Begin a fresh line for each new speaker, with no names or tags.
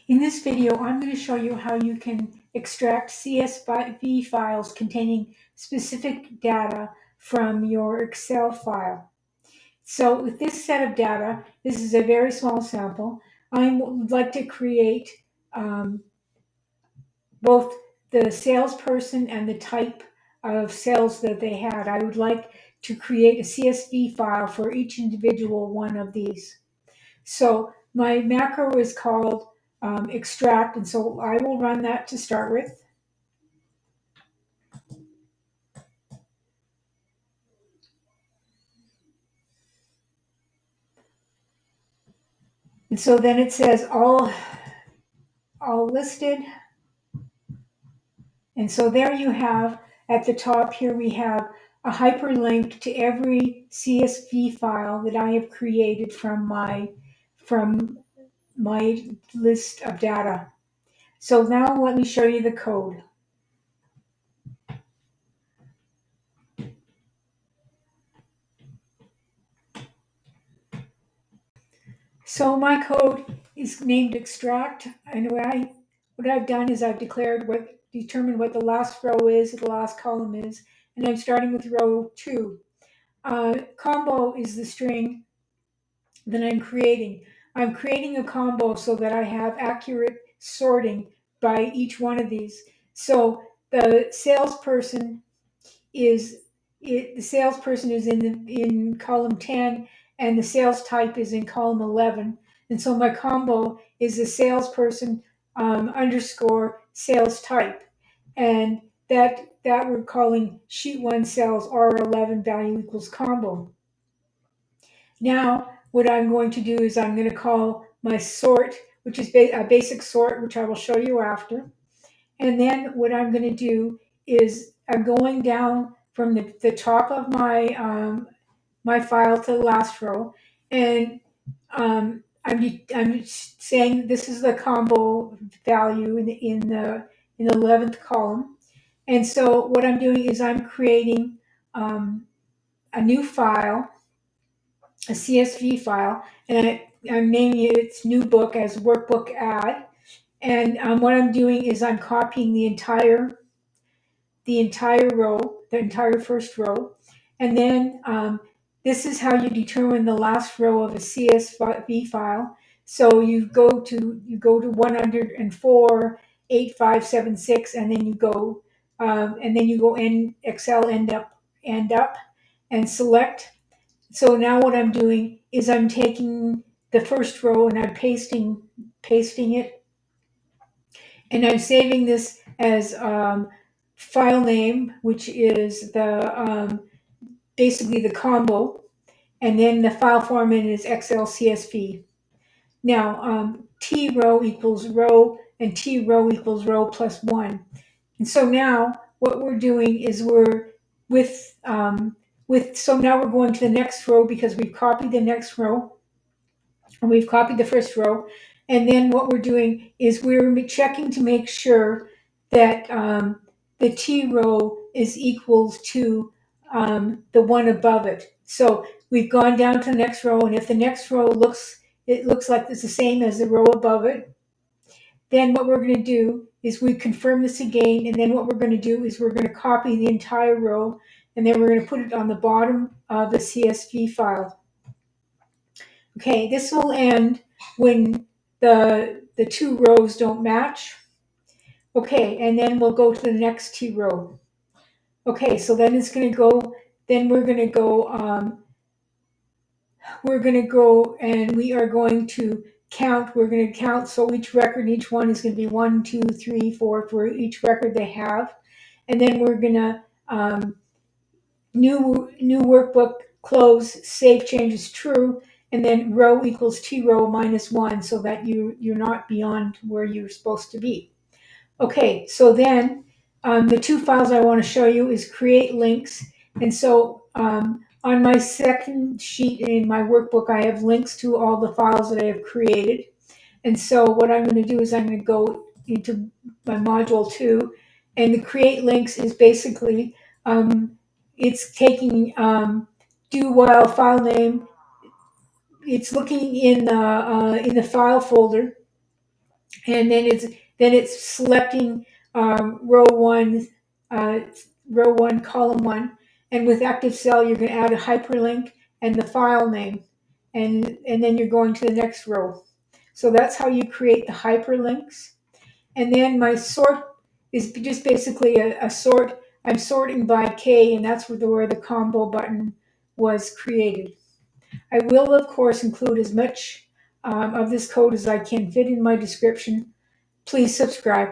In this video, I'm going to show you how you can extract CSV files containing specific data from your Excel file. So with this set of data, this is a very small sample. I would like to create both the salesperson and the type of sales that they had. I would like to create a CSV file for each individual one of these. So my macro is called extract, and so I will run that to start with. And so then it says all listed. And so there you have, at the top here, we have a hyperlink to every CSV file that I have created from my list of data. So now let me show you the code. So my code is named extract, and what I've done is I've determined what the last row is, the last column is, and I'm starting with row 2. Combo is the string that I'm creating. I'm creating a combo so that I have accurate sorting by each one of these. So the salesperson is in column 10, and the sales type is in column 11. And so my combo is the salesperson underscore sales type. And that we're calling sheet 1 cells R11 value equals combo. Now, what I'm going to do is I'm going to call my sort, which is a basic sort, which I will show you after. And then what I'm going to do is I'm going down from the top of my my file to the last row, and I'm saying this is the combo value in the 11th column. And so what I'm doing is I'm creating a new file, a CSV file, and I'm naming it's newBook as workbook add. And what I'm doing is I'm copying the entire row, the entire first row, and then this is how you determine the last row of a CSV file. So you go to 104, 8576, and then you go in Excel end up and select. So now what I'm doing is I'm taking the first row and I'm pasting it, and I'm saving this as file name, which is the basically the combo, and then the file format is xlCSV. Now t row equals row and t row equals row plus 1. And so now what we're doing is so now we're going to the next row because we've copied the next row and we've copied the first row. And then what we're doing is we're checking to make sure that the T row is equals to the one above it. So we've gone down to the next row, and if the next row looks like it's the same as the row above it, then what we're going to do is we confirm this again, and then what we're going to do is we're going to copy the entire row, and then we're going to put it on the bottom of the CSV file. Okay, this will end when the two rows don't match. Okay, and then we'll go to the next T row. Okay, so then it's going to go, then we're going to go and we are going to count. We're going to count, so each record, each one is going to be 1, 2, 3, 4 for each record they have. And then we're going to new workbook, close, save changes true, and then row equals T row minus 1, so that you're not beyond where you're supposed to be. Okay, so then the two files I want to show you is create links. And so on my second sheet in my workbook, I have links to all the files that I have created. And so what I'm going to do is I'm going to go into my module 2, and the create links is basically it's taking do while file name. It's looking in the file folder,
and then it's selecting uh, row one, column one, and with active cell you're going to add a hyperlink and the file name, and then you're going to the next row. So that's how you create the hyperlinks. And then my sort is just basically a sort. I'm sorting by K, and that's where the combo button was created. I will, of course, include as much of this code as I can fit in my description. Please subscribe.